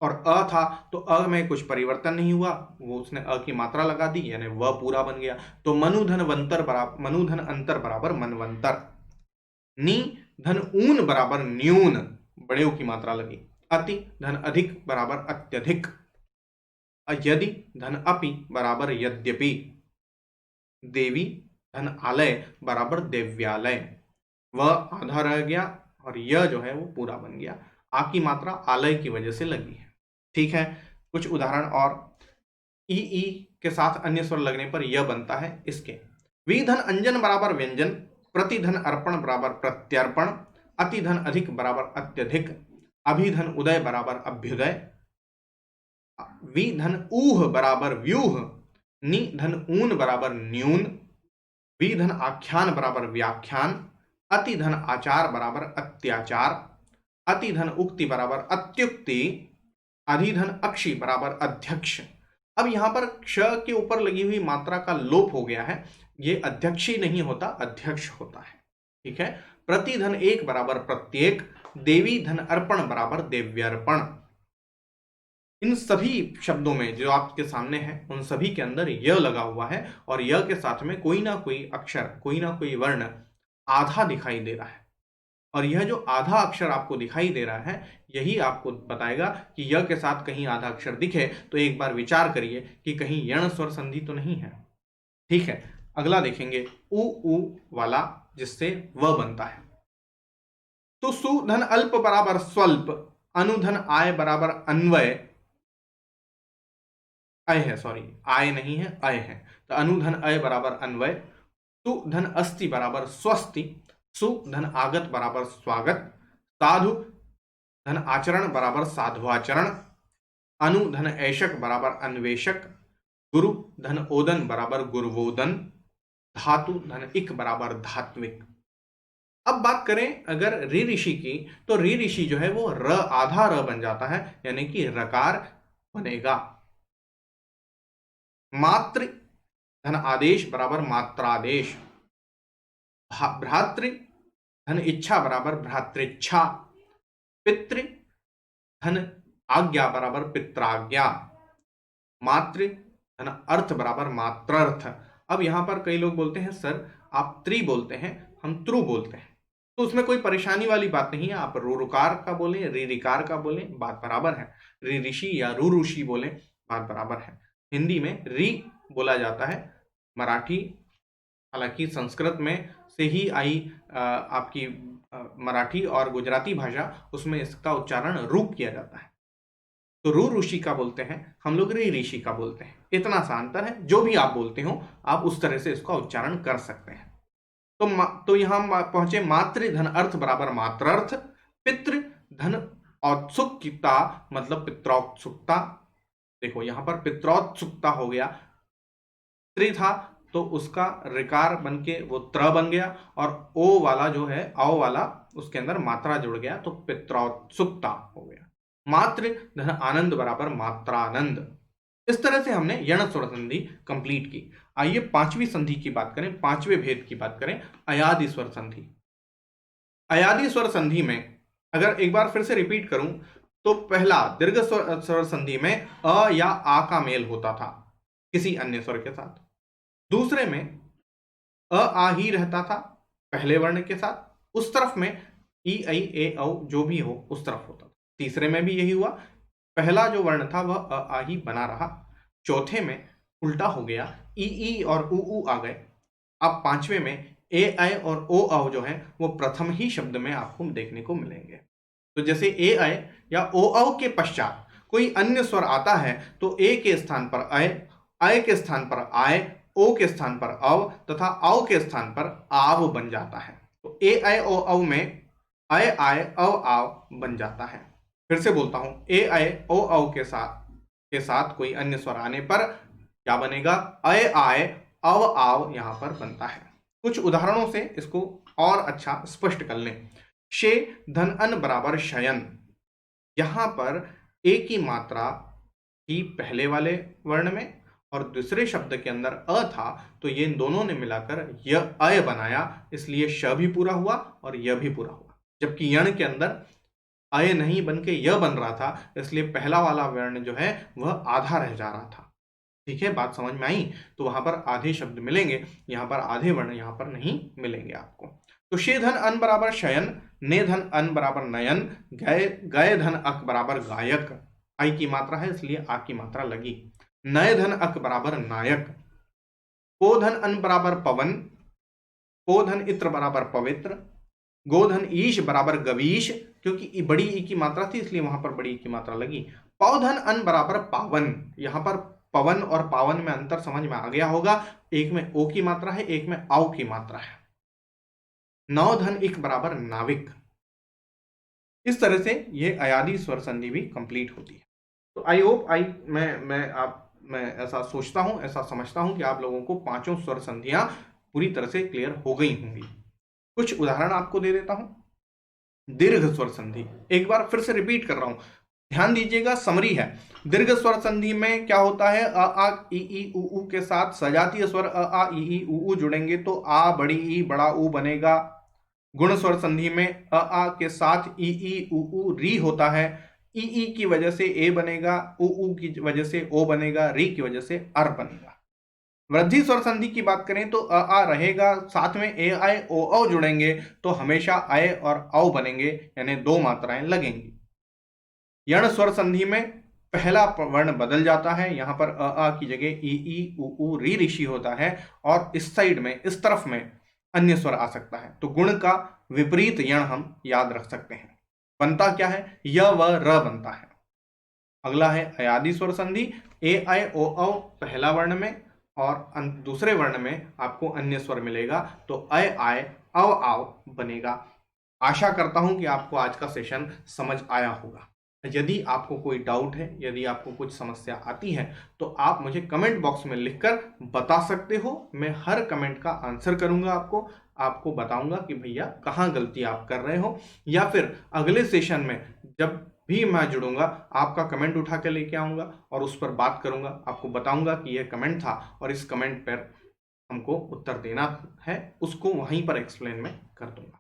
और अ था तो अ में कुछ परिवर्तन नहीं हुआ, वो उसने अ की मात्रा लगा दी, यानी वह पूरा बन गया। तो मनुधन अंतर बराबर मनवंतर। नी धन ऊन बराबर न्यून, बड़े ऊ की मात्रा लगी। अति धन अधिक बराबर अत्यधिक। यदि धन अपि बराबर यद्यपि। देवी धन आलय बराबर देव्यालय। वह आधा रह गया और यह जो है वो पूरा बन गया। आ की मात्रा आलय की वजह से लगी है। ठीक है, कुछ उदाहरण और। ई के साथ अन्य स्वर लगने पर यह बनता है इसके। विधन अंजन बराबर व्यंजन। प्रतिधन अर्पण बराबर प्रत्यर्पण। अतिधन अधिक बराबर अत्यधिक। अभिधन उदय बराबर अभ्युदय। विधन ऊह बराबर व्यूह। निधन ऊन बराबर न्यून। विधन आख्यान बराबर व्याख्यान। अतिधन आचार बराबर अत्याचार। अतिधन उक्ति बराबर अत्युक्ति। अधिधन अक्षी बराबर अध्यक्ष। अब यहां पर क्ष के ऊपर लगी हुई मात्रा का लोप हो गया है, ये अध्यक्षी नहीं होता, अध्यक्ष होता है। ठीक है, प्रतिधन एक बराबर प्रत्येक। देवी धन अर्पण बराबर देव्यर्पण। इन सभी शब्दों में जो आपके सामने है उन सभी के अंदर य लगा हुआ है और य के साथ में कोई ना कोई अक्षर, कोई ना कोई वर्ण आधा दिखाई दे रहा है। और यह जो आधा अक्षर आपको दिखाई दे रहा है यही आपको बताएगा कि य के साथ कहीं आधा अक्षर दिखे तो एक बार विचार करिए कि कहीं यण स्वर संधि तो नहीं है। ठीक है, अगला देखेंगे उ वाला, जिससे व बनता है। तो सुधन अल्प बराबर स्वल्प। अनुधन आय बराबर अन्वय। अय है, सॉरी आय नहीं है, अय है। तो अनुधन अय बराबर अन्वय। सुधन अस्ति बराबर स्वस्ति। सुधन आगत बराबर स्वागत। साधु धन आचरण बराबर साधुआचरण। अनुधन ऐशक बराबर अन्वेषक। गुरु धन ओदन बराबर गुरुवोदन। धातु धन इक बराबर धात्विक। अब बात करें अगर ऋ ऋषि की, तो ऋ ऋषि जो है वो र आधा र बन जाता है, यानी कि रकार बनेगा। मातृ धन आदेश बराबर मात्रादेश। भ्रातृ धन इच्छा बराबर भ्रातृच्छा। पितृ धन आज्ञा बराबर पित्राज्ञा। मातृ धन अर्थ बराबर मात्रर्थ। अब यहां पर कई लोग बोलते हैं सर आप त्रि बोलते हैं, हम त्रु बोलते हैं, तो उसमें कोई परेशानी वाली बात नहीं है। आप रुकार का बोले, रिकार का बोले, बात बराबर है। ऋषि या ऋषि बोले, बात बराबर है। हिंदी में री बोला जाता है, मराठी, हालांकि संस्कृत में से ही आई आपकी मराठी और गुजराती भाषा, उसमें इसका उच्चारण रू किया जाता है। तो ऋषि का बोलते हैं, हम लोग ऋषि का बोलते हैं। इतना सा अंतर है, जो भी आप बोलते हो आप उस तरह से इसका उच्चारण कर सकते हैं। तो यहां पहुंचे मातृ धन अर्थ बराबर मात्रार्थ। पितृ धन औत्सुकता मतलब पित्रौत्सुकता। देखो यहां पर पित्रौत्सुकता हो गया, त्रि था तो उसका रिकार बन के वो त्र बन गया, और ओ वाला जो है औ वाला उसके अंदर मात्रा जुड़ गया तो पित्रौत्सुकता हो गया। मातृ धन आनंद बराबर मात्रानंद। इस तरह से हमने यण स्वर संधि कंप्लीट की। आइए पांचवी संधि की बात करें, पांचवें भेद की बात करें, अयादि स्वर संधि। अयादि स्वर संधि में अगर एक बार फिर से रिपीट करूं तो पहला दीर्घ स्वर संधि में अ या आ का मेल होता था किसी अन्य स्वर के साथ। दूसरे में अ आ ही रहता था पहले वर्ण के साथ, उस तरफ में ई ऐ ए औ जो भी हो उस तरफ होता था। तीसरे में भी यही हुआ, पहला जो वर्ण था वह अ आ ही बना रहा। चौथे में उल्टा हो गया, ई और उ आ गए। अब पांचवे में ए आई और ओ औ जो है वो प्रथम ही शब्द में आपको देखने को मिलेंगे। तो जैसे ए आई या ओ औ के पश्चात कोई अन्य स्वर आता है तो ए के स्थान पर अय के स्थान पर आय, ओ के स्थान पर अव तथा औ के स्थान पर आव बन जाता है। तो ए आई ओ औ में अय आय अव आव बन जाता है। फिर से बोलता हूं, ए आय ओ औ के साथ कोई अन्य स्वर आने पर क्या बनेगा, अय आय अव आव यहां पर बनता है। कुछ उदाहरणों से इसको और अच्छा स्पष्ट कर लें। शे धन अन बराबर शयन। यहां पर ए की मात्रा ही पहले वाले वर्ण में और दूसरे शब्द के अंदर अ था, तो ये दोनों ने मिलाकर यह अय बनाया, इसलिए श भी पूरा हुआ और यह भी पूरा हुआ। जबकि यण के अंदर अय नहीं बन के य बन रहा था, इसलिए पहला वाला वर्ण जो है वह आधा रह जा रहा था। ठीक है, बात समझ में आई? तो वहां पर आधे शब्द मिलेंगे, यहाँ पर आधे वर्ण यहाँ पर नहीं मिलेंगे आपको। तो शे धन अन बराबर शयन, ने धन अन बराबर नयन, गए गए धन अक बराबर गायक। आई की मात्रा है इसलिए आ की मात्रा लगी। नय धन अक बराबर नायक। को धन अन बराबर पवन, को धन इत्र बराबर पवित्र, गोधन ईश बराबर गवीश, क्योंकि बड़ी ई की मात्रा थी इसलिए वहां पर बड़ी ई की मात्रा लगी। पौधन अन बराबर पावन, यहां पर पवन और पावन में अंतर समझ में आ गया होगा, एक में ओ की मात्रा है, एक में औ की मात्रा है। नौ धन इक बराबर नाविक। इस तरह से ये अयादी स्वर संधि भी कंप्लीट होती है। तो आई होप मैं ऐसा सोचता हूं, ऐसा समझता हूं कि आप लोगों को पांचों स्वर संधियां पूरी तरह से क्लियर हो गई होंगी। कुछ उदाहरण आपको दे देता हूं। दीर्घ स्वर संधि, एक बार फिर से रिपीट कर रहा हूं, ध्यान दीजिएगा, समरी है। दीर्घ स्वर संधि में क्या होता है, अ आ ई उ ऊ के साथ सजातीय स्वर अ आ ई उ ऊ जुड़ेंगे तो आ बड़ी ई बड़ा ऊ बनेगा। गुण स्वर संधि में अ आ के साथ ई उ ऊ री होता है, ई की वजह से ए बनेगा, ऊ की वजह से ओ बनेगा, री की वजह से अर बनेगा। वृद्धि स्वर संधि की बात करें तो अ आ रहेगा, साथ में ए आय ओ औ जुड़ेंगे तो हमेशा आय और औ बनेंगे, यानी दो मात्राएं लगेंगी। यण स्वर संधि में पहला वर्ण बदल जाता है, यहां पर अ आ की जगह ई उ ऊ री ऋषि होता है, और इस साइड में इस तरफ में अन्य स्वर आ सकता है। तो गुण का विपरीत यण हम याद रख सकते हैं। बनता क्या है, य व र बनता है। अगला है अयादी स्वर संधि, ए आय ओ औ पहला वर्ण में और दूसरे वर्ण में आपको अन्य स्वर मिलेगा, तो अय आय अव आव बनेगा। आशा करता हूं कि आपको आज का सेशन समझ आया होगा। यदि आपको कोई डाउट है, यदि आपको कुछ समस्या आती है, तो आप मुझे कमेंट बॉक्स में लिखकर बता सकते हो। मैं हर कमेंट का आंसर करूंगा, आपको बताऊंगा कि भैया कहाँ गलती आप कर रहे हो, या फिर अगले सेशन में जब भी मैं जुड़ूंगा आपका कमेंट उठा के लेके आऊंगा और उस पर बात करूंगा, आपको बताऊंगा कि यह कमेंट था और इस कमेंट पर हमको उत्तर देना है, उसको वहीं पर एक्सप्लेन में कर दूंगा।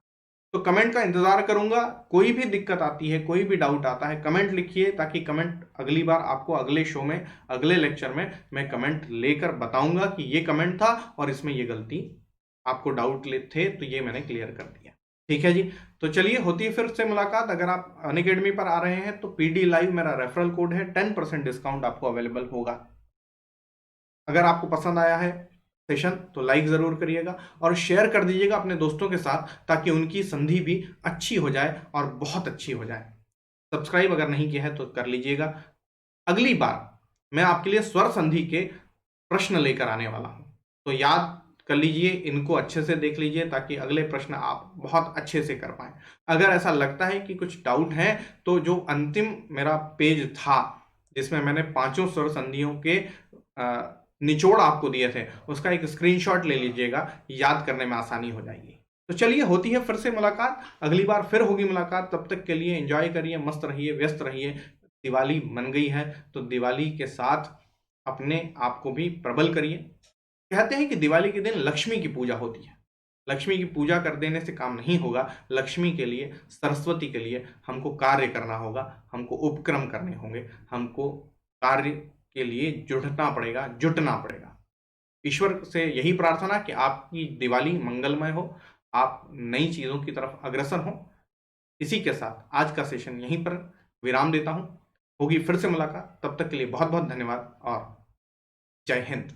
तो कमेंट का इंतजार करूंगा। कोई भी दिक्कत आती है, कोई भी डाउट आता है, कमेंट लिखिए, ताकि कमेंट अगली बार आपको अगले शो में, अगले लेक्चर में मैं कमेंट लेकर बताऊंगा कि ये कमेंट था और इसमें ये गलती, आपको डाउट थे तो ये मैंने क्लियर कर दिया। ठीक है जी, तो चलिए होती है फिर से मुलाकात। अगर आप अनअकैडमी पर आ रहे हैं तो पीडी लाइव मेरा रेफरल कोड है, 10% डिस्काउंट आपको अवेलेबल होगा। अगर आपको पसंद आया है सेशन तो लाइक जरूर करिएगा और शेयर कर दीजिएगा अपने दोस्तों के साथ, ताकि उनकी संधि भी अच्छी हो जाए और बहुत अच्छी हो जाए। सब्सक्राइब अगर नहीं किया है तो कर लीजिएगा। अगली बार मैं आपके लिए स्वर संधि के प्रश्न लेकर आने वाला हूं, तो याद कर लीजिए, इनको अच्छे से देख लीजिए ताकि अगले प्रश्न आप बहुत अच्छे से कर पाए। अगर ऐसा लगता है कि कुछ डाउट है तो जो अंतिम मेरा पेज था जिसमें मैंने पांचों स्वर संधियों के निचोड़ आपको दिए थे, उसका एक स्क्रीनशॉट ले लीजिएगा, याद करने में आसानी हो जाएगी। तो चलिए होती है फिर से मुलाकात, अगली बार फिर होगी मुलाकात। तब तक के लिए एंजॉय करिए, मस्त रहिए, व्यस्त रहिए। दिवाली मन गई है तो दिवाली के साथ अपने आप को भी प्रबल करिए। कहते हैं कि दिवाली के दिन लक्ष्मी की पूजा होती है। लक्ष्मी की पूजा कर देने से काम नहीं होगा। लक्ष्मी के लिए, सरस्वती के लिए हमको कार्य करना होगा, हमको उपक्रम करने होंगे, हमको कार्य के लिए जुटना पड़ेगा। ईश्वर से यही प्रार्थना कि आपकी दिवाली मंगलमय हो, आप नई चीजों की तरफ अग्रसर हो। इसी के साथ आज का सेशन यहीं पर विराम देता हूं। होगी फिर से मुलाकात, तब तक के लिए बहुत बहुत धन्यवाद और जय हिंद।